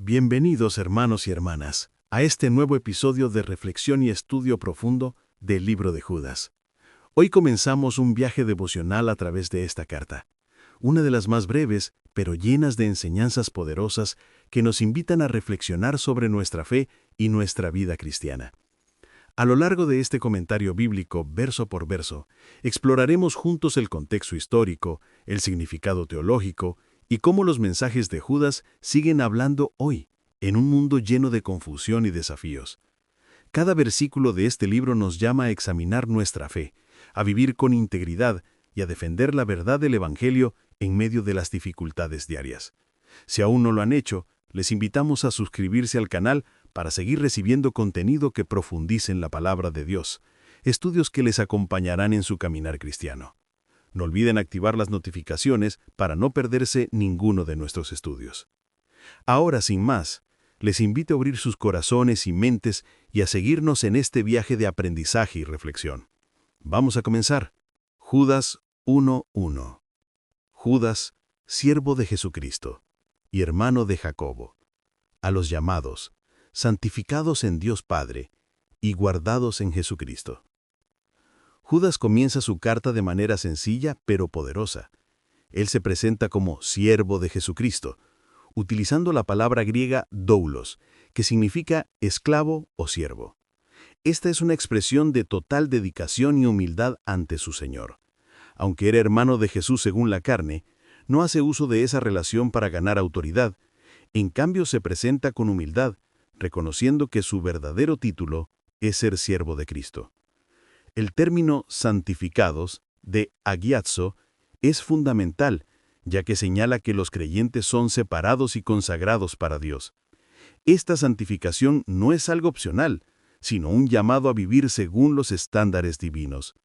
Bienvenidos hermanos y hermanas a este nuevo episodio de reflexión y estudio profundo del libro de Judas. Hoy comenzamos un viaje devocional a través de esta carta, una de las más breves, pero llenas de enseñanzas poderosas que nos invitan a reflexionar sobre nuestra fe y nuestra vida cristiana. A lo largo de este comentario bíblico, verso por verso, exploraremos juntos el contexto histórico, el significado teológico y cómo los mensajes de Judas siguen hablando hoy, en un mundo lleno de confusión y desafíos. Cada versículo de este libro nos llama a examinar nuestra fe, a vivir con integridad y a defender la verdad del Evangelio en medio de las dificultades diarias. Si aún no lo han hecho, les invitamos a suscribirse al canal para seguir recibiendo contenido que profundice en la palabra de Dios, estudios que les acompañarán en su caminar cristiano. No olviden activar las notificaciones para no perderse ninguno de nuestros estudios. Ahora, sin más, les invito a abrir sus corazones y mentes y a seguirnos en este viaje de aprendizaje y reflexión. Vamos a comenzar. Judas 1:1. Judas, siervo de Jesucristo y hermano de Jacobo, a los llamados, santificados en Dios Padre y guardados en Jesucristo. Judas comienza su carta de manera sencilla pero poderosa. Él se presenta como siervo de Jesucristo, utilizando la palabra griega doulos, que significa esclavo o siervo. Esta es una expresión de total dedicación y humildad ante su Señor. Aunque era hermano de Jesús según la carne, no hace uso de esa relación para ganar autoridad. En cambio, se presenta con humildad, reconociendo que su verdadero título es ser siervo de Cristo. El término santificados, de agiazo, es fundamental, ya que señala que los creyentes son separados y consagrados para Dios. Esta santificación no es algo opcional, sino un llamado a vivir según los estándares divinos.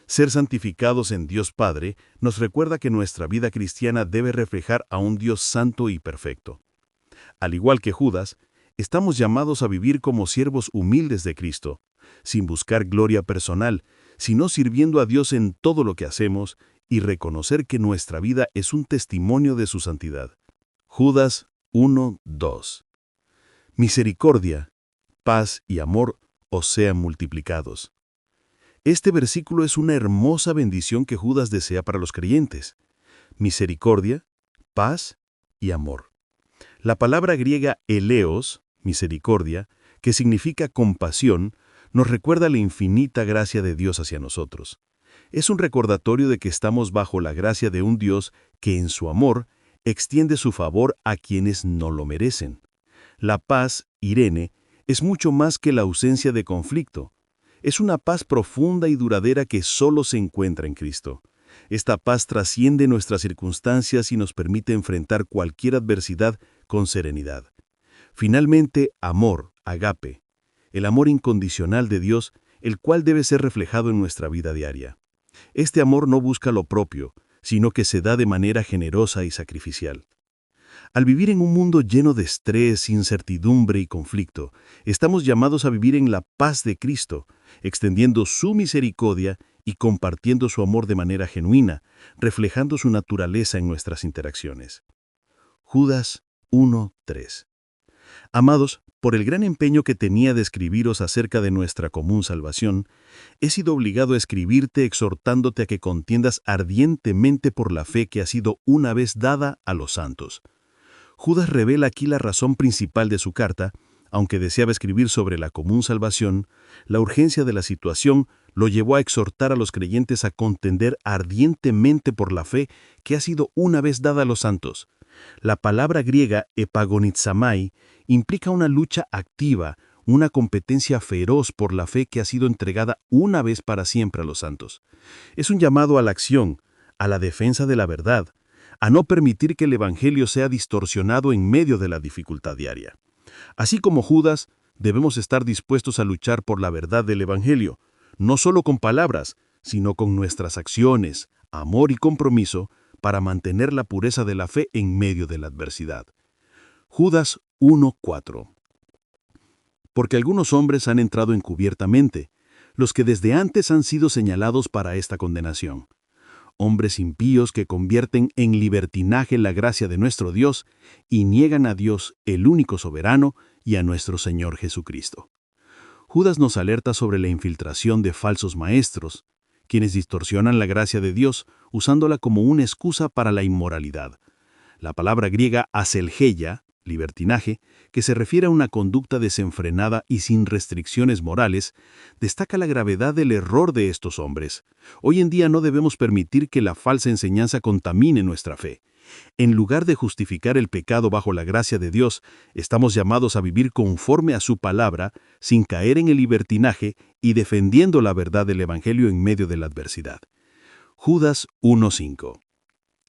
Ser santificados en Dios Padre nos recuerda que nuestra vida cristiana debe reflejar a un Dios santo y perfecto. Al igual que Judas, estamos llamados a vivir como siervos humildes de Cristo, sin buscar gloria personal, sino sirviendo a Dios en todo lo que hacemos y reconocer que nuestra vida es un testimonio de su santidad. Judas 1:2. Misericordia, paz y amor os sean multiplicados. Este versículo es una hermosa bendición que Judas desea para los creyentes. Misericordia, paz y amor. La palabra griega eleos, misericordia, que significa compasión, nos recuerda la infinita gracia de Dios hacia nosotros. Es un recordatorio de que estamos bajo la gracia de un Dios que en su amor extiende su favor a quienes no lo merecen. La paz, Irene, es mucho más que la ausencia de conflicto. Es una paz profunda y duradera que solo se encuentra en Cristo. Esta paz trasciende nuestras circunstancias y nos permite enfrentar cualquier adversidad con serenidad. Finalmente, amor, agape, el amor incondicional de Dios, el cual debe ser reflejado en nuestra vida diaria. Este amor no busca lo propio, sino que se da de manera generosa y sacrificial. Al vivir en un mundo lleno de estrés, incertidumbre y conflicto, estamos llamados a vivir en la paz de Cristo, extendiendo su misericordia y compartiendo su amor de manera genuina, reflejando su naturaleza en nuestras interacciones. Judas 1:3. Amados, por el gran empeño que tenía de escribiros acerca de nuestra común salvación, he sido obligado a escribirte exhortándote a que contiendas ardientemente por la fe que ha sido una vez dada a los santos. Judas revela aquí la razón principal de su carta. Aunque deseaba escribir sobre la común salvación, la urgencia de la situación lo llevó a exhortar a los creyentes a contender ardientemente por la fe que ha sido una vez dada a los santos. La palabra griega epagonizamai implica una lucha activa, una competencia feroz por la fe que ha sido entregada una vez para siempre a los santos. Es un llamado a la acción, a la defensa de la verdad, a no permitir que el Evangelio sea distorsionado en medio de la dificultad diaria. Así como Judas, debemos estar dispuestos a luchar por la verdad del Evangelio, no solo con palabras, sino con nuestras acciones, amor y compromiso para mantener la pureza de la fe en medio de la adversidad. Judas 1:4. Porque algunos hombres han entrado encubiertamente, los que desde antes han sido señalados para esta condenación. hombres impíos que convierten en libertinaje la gracia de nuestro Dios y niegan a Dios, el único soberano, y a nuestro Señor Jesucristo. Judas nos alerta sobre la infiltración de falsos maestros, quienes distorsionan la gracia de Dios usándola como una excusa para la inmoralidad. La palabra griega aselgeia, libertinaje, que se refiere a una conducta desenfrenada y sin restricciones morales, destaca la gravedad del error de estos hombres. Hoy en día no debemos permitir que la falsa enseñanza contamine nuestra fe. En lugar de justificar el pecado bajo la gracia de Dios, estamos llamados a vivir conforme a su palabra, sin caer en el libertinaje y defendiendo la verdad del Evangelio en medio de la adversidad. Judas 1:5.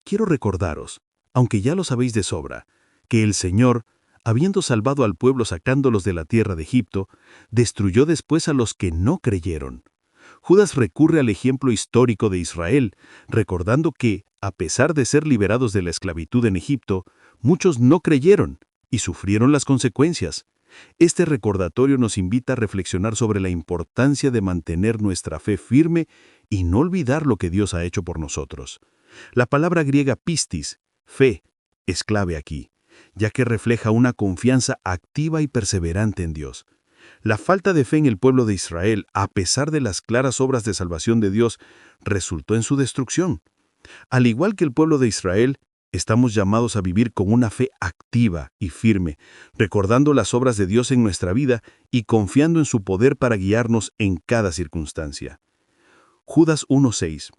Quiero recordaros, aunque ya lo sabéis de sobra, que el Señor, habiendo salvado al pueblo sacándolos de la tierra de Egipto, destruyó después a los que no creyeron. Judas recurre al ejemplo histórico de Israel, recordando que, a pesar de ser liberados de la esclavitud en Egipto, muchos no creyeron y sufrieron las consecuencias. Este recordatorio nos invita a reflexionar sobre la importancia de mantener nuestra fe firme y no olvidar lo que Dios ha hecho por nosotros. La palabra griega pistis, fe, es clave aquí, ya que refleja una confianza activa y perseverante en Dios. La falta de fe en el pueblo de Israel, a pesar de las claras obras de salvación de Dios, resultó en su destrucción. Al igual que el pueblo de Israel, estamos llamados a vivir con una fe activa y firme, recordando las obras de Dios en nuestra vida y confiando en su poder para guiarnos en cada circunstancia. Judas 1:6.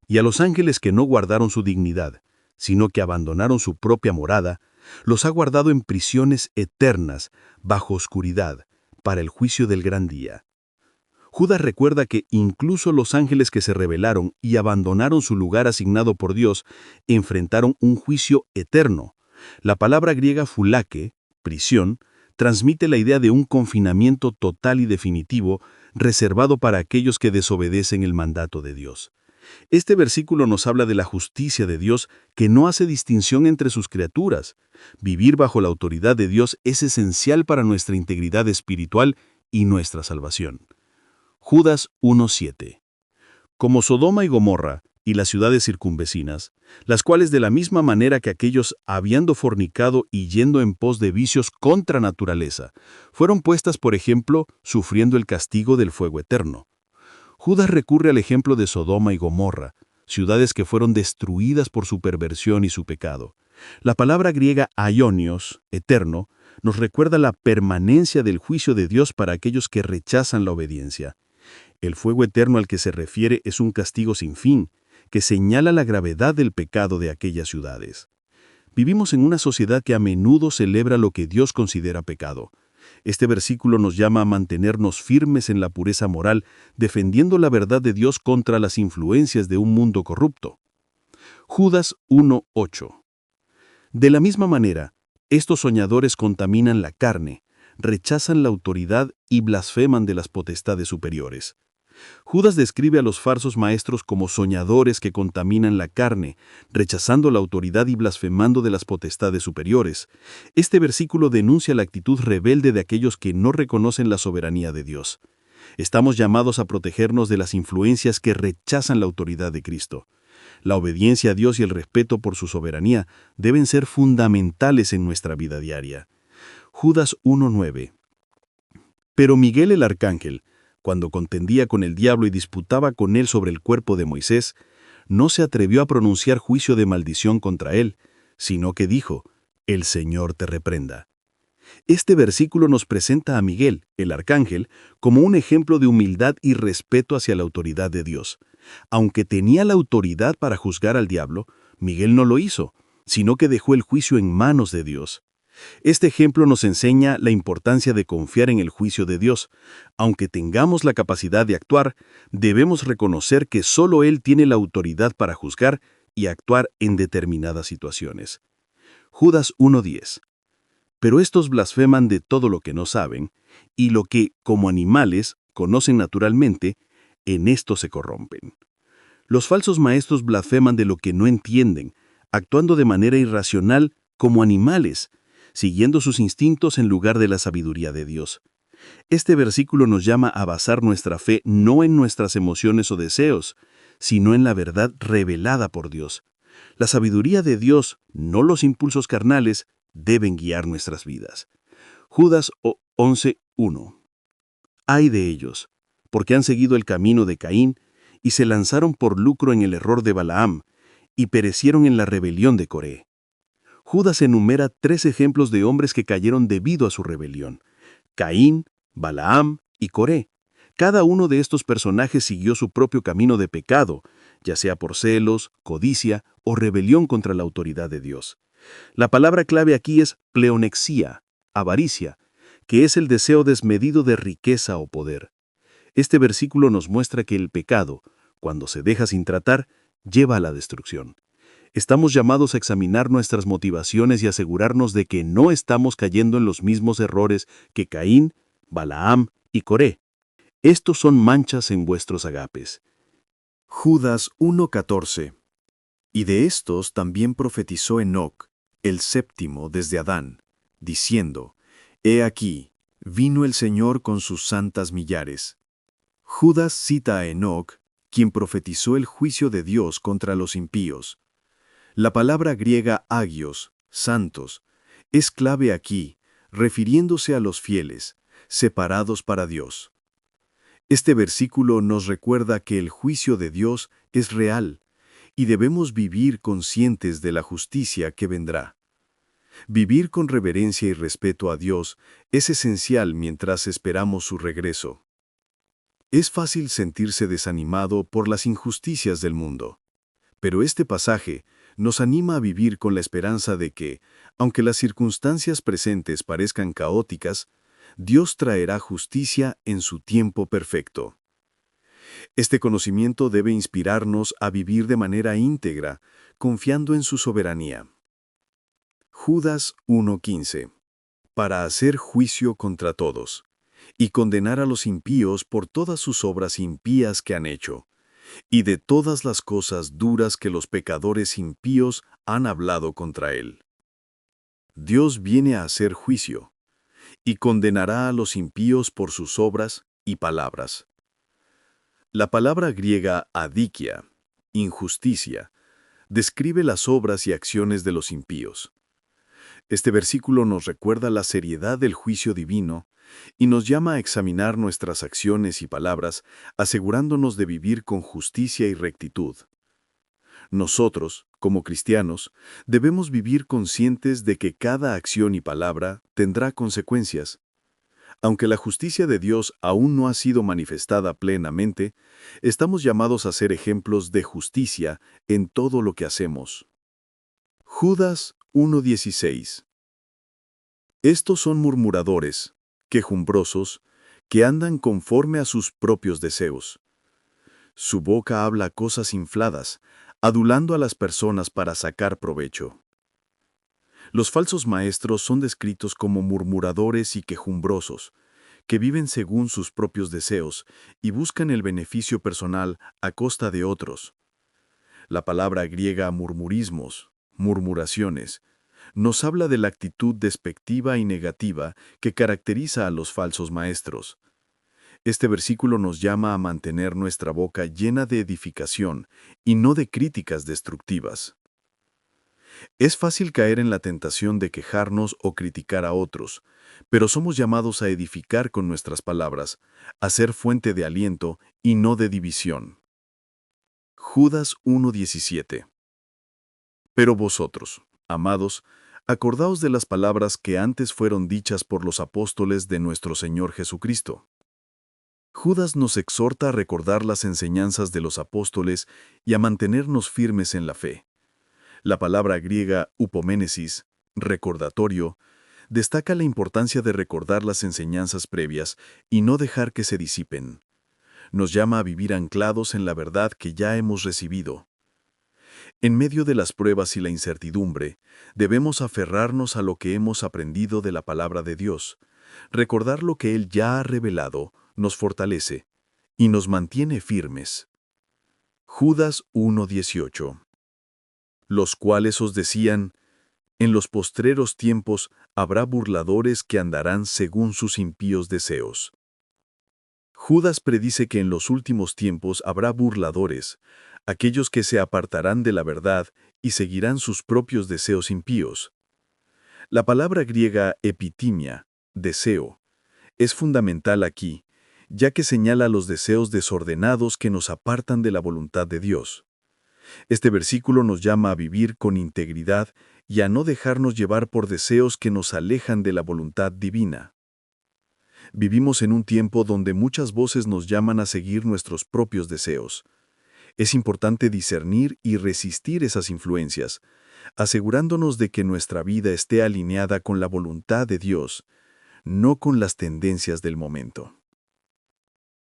Y a los ángeles que no guardaron su dignidad, sino que abandonaron su propia morada, los ha guardado en prisiones eternas, bajo oscuridad, para el juicio del gran día. Judas recuerda que incluso los ángeles que se rebelaron y abandonaron su lugar asignado por Dios, enfrentaron un juicio eterno. La palabra griega phulake, prisión, transmite la idea de un confinamiento total y definitivo, reservado para aquellos que desobedecen el mandato de Dios. Este versículo nos habla de la justicia de Dios que no hace distinción entre sus criaturas. Vivir bajo la autoridad de Dios es esencial para nuestra integridad espiritual y nuestra salvación. Judas 1:7. Como Sodoma y Gomorra y las ciudades circunvecinas, las cuales de la misma manera que aquellos habiendo fornicado y yendo en pos de vicios contra naturaleza, fueron puestas, por ejemplo, sufriendo el castigo del fuego eterno. Judas recurre al ejemplo de Sodoma y Gomorra, ciudades que fueron destruidas por su perversión y su pecado. La palabra griega aionios, eterno, nos recuerda la permanencia del juicio de Dios para aquellos que rechazan la obediencia. El fuego eterno al que se refiere es un castigo sin fin, que señala la gravedad del pecado de aquellas ciudades. Vivimos en una sociedad que a menudo celebra lo que Dios considera pecado. Este versículo nos llama a mantenernos firmes en la pureza moral, defendiendo la verdad de Dios contra las influencias de un mundo corrupto. Judas 1:8. De la misma manera, estos soñadores contaminan la carne, rechazan la autoridad y blasfeman de las potestades superiores. Judas describe a los falsos maestros como soñadores que contaminan la carne, rechazando la autoridad y blasfemando de las potestades superiores. Este versículo denuncia la actitud rebelde de aquellos que no reconocen la soberanía de Dios. Estamos llamados a protegernos de las influencias que rechazan la autoridad de Cristo. La obediencia a Dios y el respeto por su soberanía deben ser fundamentales en nuestra vida diaria. Judas 1:9. Pero Miguel el arcángel, cuando contendía con el diablo y disputaba con él sobre el cuerpo de Moisés, no se atrevió a pronunciar juicio de maldición contra él, sino que dijo: «El Señor te reprenda». Este versículo nos presenta a Miguel, el arcángel, como un ejemplo de humildad y respeto hacia la autoridad de Dios. Aunque tenía la autoridad para juzgar al diablo, Miguel no lo hizo, sino que dejó el juicio en manos de Dios. Este ejemplo nos enseña la importancia de confiar en el juicio de Dios. Aunque tengamos la capacidad de actuar, debemos reconocer que solo Él tiene la autoridad para juzgar y actuar en determinadas situaciones. Judas 1:10. Pero estos blasfeman de todo lo que no saben, y lo que, como animales, conocen naturalmente, en esto se corrompen. Los falsos maestros blasfeman de lo que no entienden, actuando de manera irracional como animales, siguiendo sus instintos en lugar de la sabiduría de Dios. Este versículo nos llama a basar nuestra fe no en nuestras emociones o deseos, sino en la verdad revelada por Dios. La sabiduría de Dios, no los impulsos carnales, deben guiar nuestras vidas. Judas 11:1. Ay de ellos, porque han seguido el camino de Caín y se lanzaron por lucro en el error de Balaam y perecieron en la rebelión de Coré. Judas enumera 3 ejemplos de hombres que cayeron debido a su rebelión: Caín, Balaam y Coré. Cada uno de estos personajes siguió su propio camino de pecado, ya sea por celos, codicia o rebelión contra la autoridad de Dios. La palabra clave aquí es pleonexía, avaricia, que es el deseo desmedido de riqueza o poder. Este versículo nos muestra que el pecado, cuando se deja sin tratar, lleva a la destrucción. Estamos llamados a examinar nuestras motivaciones y asegurarnos de que no estamos cayendo en los mismos errores que Caín, Balaam y Coré. Estos son manchas en vuestros agapes. Judas 1:14. Y de estos también profetizó Enoc, el séptimo desde Adán, diciendo: He aquí, vino el Señor con sus santas millares. Judas cita a Enoc, quien profetizó el juicio de Dios contra los impíos. La palabra griega agios, santos, es clave aquí, refiriéndose a los fieles, separados para Dios. Este versículo nos recuerda que el juicio de Dios es real y debemos vivir conscientes de la justicia que vendrá. Vivir con reverencia y respeto a Dios es esencial mientras esperamos su regreso. Es fácil sentirse desanimado por las injusticias del mundo, pero este pasaje nos anima a vivir con la esperanza de que, aunque las circunstancias presentes parezcan caóticas, Dios traerá justicia en su tiempo perfecto. Este conocimiento debe inspirarnos a vivir de manera íntegra, confiando en su soberanía. Judas 1:15. Para hacer juicio contra todos, y condenar a los impíos por todas sus obras impías que han hecho, y de todas las cosas duras que los pecadores impíos han hablado contra él. Dios viene a hacer juicio, y condenará a los impíos por sus obras y palabras. La palabra griega adikia, injusticia, describe las obras y acciones de los impíos. Este versículo nos recuerda la seriedad del juicio divino y nos llama a examinar nuestras acciones y palabras, asegurándonos de vivir con justicia y rectitud. Nosotros, como cristianos, debemos vivir conscientes de que cada acción y palabra tendrá consecuencias. Aunque la justicia de Dios aún no ha sido manifestada plenamente, estamos llamados a ser ejemplos de justicia en todo lo que hacemos. Judas 1:16. Estos son murmuradores, quejumbrosos, que andan conforme a sus propios deseos. Su boca habla cosas infladas, adulando a las personas para sacar provecho. Los falsos maestros son descritos como murmuradores y quejumbrosos, que viven según sus propios deseos y buscan el beneficio personal a costa de otros. La palabra griega murmurismos, murmuraciones, nos habla de la actitud despectiva y negativa que caracteriza a los falsos maestros. Este versículo nos llama a mantener nuestra boca llena de edificación y no de críticas destructivas. Es fácil caer en la tentación de quejarnos o criticar a otros, pero somos llamados a edificar con nuestras palabras, a ser fuente de aliento y no de división. Judas 1:17. Pero vosotros, amados, acordaos de las palabras que antes fueron dichas por los apóstoles de nuestro Señor Jesucristo. Judas nos exhorta a recordar las enseñanzas de los apóstoles y a mantenernos firmes en la fe. La palabra griega upoménesis, recordatorio, destaca la importancia de recordar las enseñanzas previas y no dejar que se disipen. Nos llama a vivir anclados en la verdad que ya hemos recibido. En medio de las pruebas y la incertidumbre, debemos aferrarnos a lo que hemos aprendido de la palabra de Dios. Recordar lo que Él ya ha revelado nos fortalece y nos mantiene firmes. Judas 1:18. Los cuales os decían: en los postreros tiempos habrá burladores que andarán según sus impíos deseos. Judas predice que en los últimos tiempos habrá burladores, aquellos que se apartarán de la verdad y seguirán sus propios deseos impíos. La palabra griega epitimia, deseo, es fundamental aquí, ya que señala los deseos desordenados que nos apartan de la voluntad de Dios. Este versículo nos llama a vivir con integridad y a no dejarnos llevar por deseos que nos alejan de la voluntad divina. Vivimos en un tiempo donde muchas voces nos llaman a seguir nuestros propios deseos. Es importante discernir y resistir esas influencias, asegurándonos de que nuestra vida esté alineada con la voluntad de Dios, no con las tendencias del momento.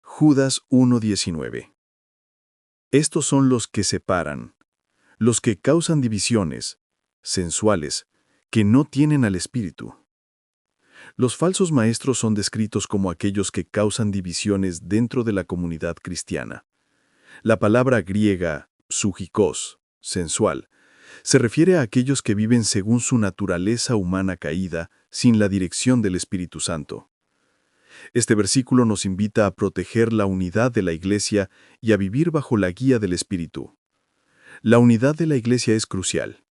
Judas 1:19. Estos son los que separan, los que causan divisiones, sensuales, que no tienen al Espíritu. Los falsos maestros son descritos como aquellos que causan divisiones dentro de la comunidad cristiana. La palabra griega psúgicos, sensual, se refiere a aquellos que viven según su naturaleza humana caída, sin la dirección del Espíritu Santo. Este versículo nos invita a proteger la unidad de la Iglesia y a vivir bajo la guía del Espíritu. La unidad de la Iglesia es crucial.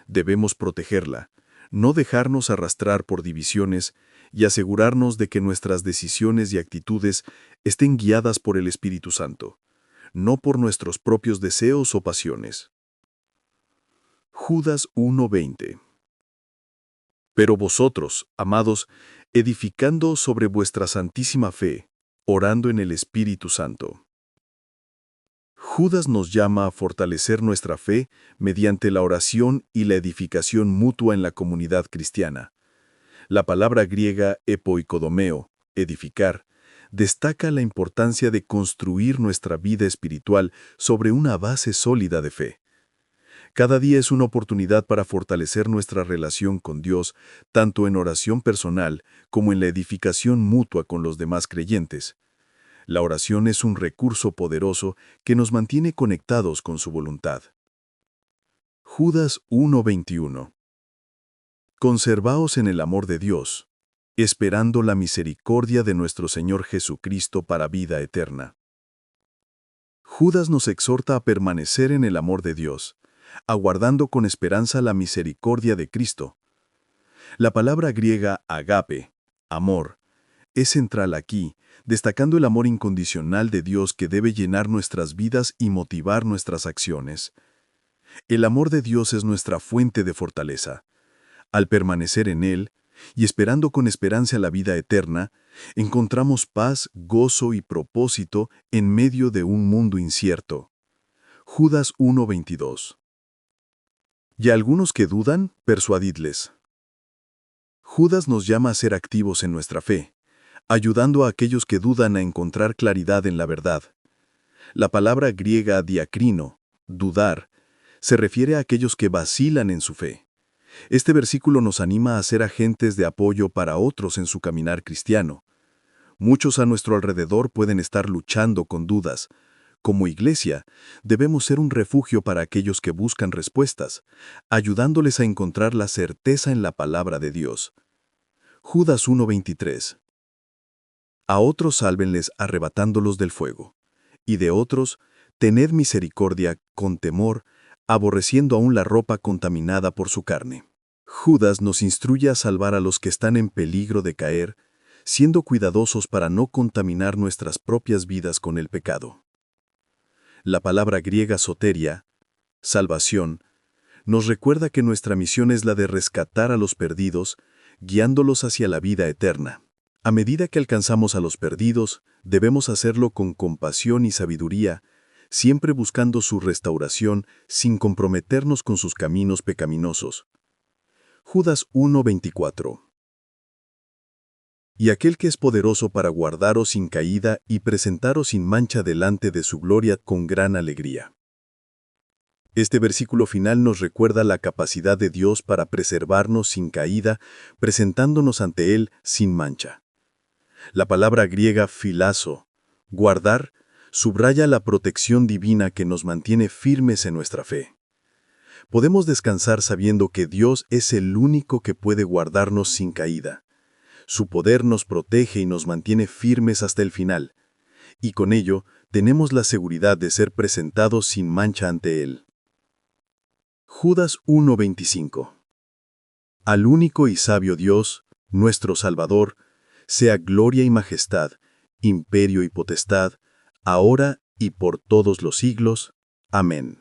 Debemos protegerla, no dejarnos arrastrar por divisiones y asegurarnos de que nuestras decisiones y actitudes estén guiadas por el Espíritu Santo, no por nuestros propios deseos o pasiones. Judas 1:20. Pero vosotros, amados, edificando sobre vuestra santísima fe, orando en el Espíritu Santo. Judas nos llama a fortalecer nuestra fe mediante la oración y la edificación mutua en la comunidad cristiana. La palabra griega epoikodomeo, edificar, destaca la importancia de construir nuestra vida espiritual sobre una base sólida de fe. Cada día es una oportunidad para fortalecer nuestra relación con Dios, tanto en oración personal como en la edificación mutua con los demás creyentes. La oración es un recurso poderoso que nos mantiene conectados con su voluntad. Judas 1:21. Conservaos en el amor de Dios, esperando la misericordia de nuestro Señor Jesucristo para vida eterna. Judas nos exhorta a permanecer en el amor de Dios, aguardando con esperanza la misericordia de Cristo. La palabra griega agape, amor, es central aquí, destacando el amor incondicional de Dios que debe llenar nuestras vidas y motivar nuestras acciones. El amor de Dios es nuestra fuente de fortaleza. Al permanecer en Él, y esperando con esperanza la vida eterna, encontramos paz, gozo y propósito en medio de un mundo incierto. Judas 1:22. Y a algunos que dudan, persuadidles. Judas nos llama a ser activos en nuestra fe, ayudando a aquellos que dudan a encontrar claridad en la verdad. La palabra griega diacrino, dudar, se refiere a aquellos que vacilan en su fe. Este versículo nos anima a ser agentes de apoyo para otros en su caminar cristiano. Muchos a nuestro alrededor pueden estar luchando con dudas. Como iglesia, debemos ser un refugio para aquellos que buscan respuestas, ayudándoles a encontrar la certeza en la palabra de Dios. Judas 1:23. A otros sálvenles arrebatándolos del fuego, y de otros, tened misericordia con temor, aborreciendo aún la ropa contaminada por su carne. Judas nos instruye a salvar a los que están en peligro de caer, siendo cuidadosos para no contaminar nuestras propias vidas con el pecado. La palabra griega soteria, salvación, nos recuerda que nuestra misión es la de rescatar a los perdidos, guiándolos hacia la vida eterna. A medida que alcanzamos a los perdidos, debemos hacerlo con compasión y sabiduría, siempre buscando su restauración sin comprometernos con sus caminos pecaminosos. Judas 1:24. Y aquel que es poderoso para guardaros sin caída y presentaros sin mancha delante de su gloria con gran alegría. Este versículo final nos recuerda la capacidad de Dios para preservarnos sin caída, presentándonos ante Él sin mancha. La palabra griega filazo, guardar, subraya la protección divina que nos mantiene firmes en nuestra fe. Podemos descansar sabiendo que Dios es el único que puede guardarnos sin caída. Su poder nos protege y nos mantiene firmes hasta el final. y con ello tenemos la seguridad de ser presentados sin mancha ante Él. Judas 1:25. Al único y sabio Dios, nuestro Salvador, sea gloria y majestad, imperio y potestad, ahora y por todos los siglos. Amén.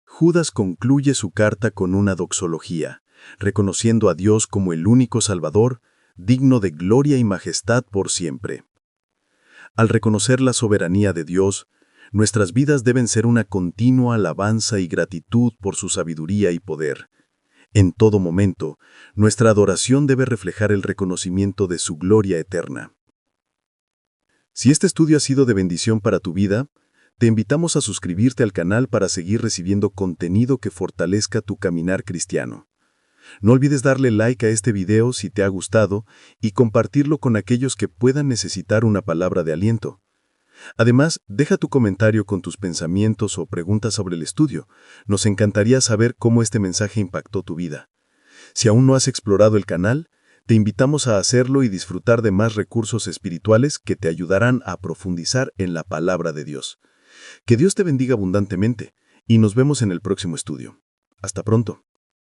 Judas concluye su carta con una doxología, reconociendo a Dios como el único Salvador, digno de gloria y majestad por siempre. Al reconocer la soberanía de Dios, nuestras vidas deben ser una continua alabanza y gratitud por su sabiduría y poder. En todo momento, nuestra adoración debe reflejar el reconocimiento de su gloria eterna. Si este estudio ha sido de bendición para tu vida, te invitamos a suscribirte al canal para seguir recibiendo contenido que fortalezca tu caminar cristiano. No olvides darle like a este video si te ha gustado y compartirlo con aquellos que puedan necesitar una palabra de aliento. Además, deja tu comentario con tus pensamientos o preguntas sobre el estudio. Nos encantaría saber cómo este mensaje impactó tu vida. Si aún no has explorado el canal, te invitamos a hacerlo y disfrutar de más recursos espirituales que te ayudarán a profundizar en la palabra de Dios. Que Dios te bendiga abundantemente y nos vemos en el próximo estudio. Hasta pronto.